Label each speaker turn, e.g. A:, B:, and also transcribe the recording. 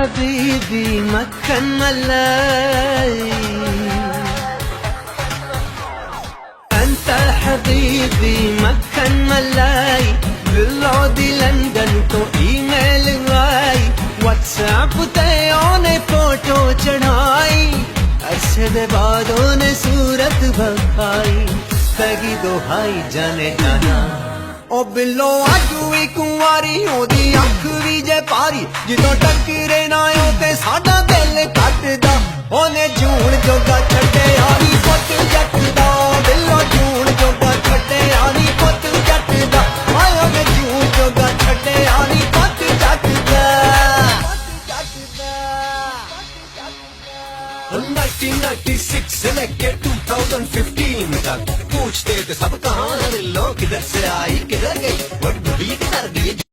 A: حبيبي مكن ملاي أنت حبيبي مكن ملاي بالعودي لندن تو ईमेल आई व्हाट्सएप ते ओने फोटो चढ़ाई अरसे दे बाद ओने सूरत बखाई पैगी दोहाई जाने जाना ओ बिल्लो आजू ही कुंवारी ओदी अख भी जे पारी जिदों टकरे ना ओ ते साडा दिल कटदा ओने जून जोगा छड्डे यारी पुत जट दा बिल्लो जून जोगा छड्डे यारी पुत जट दा आए ओने जून जोगा छड्डे यारी पुत जट दा 1996 से लेके 2015 तक पूछते थे सब कहाँ दिल्लो किधर से आई किधर गई बड़ी किधर गई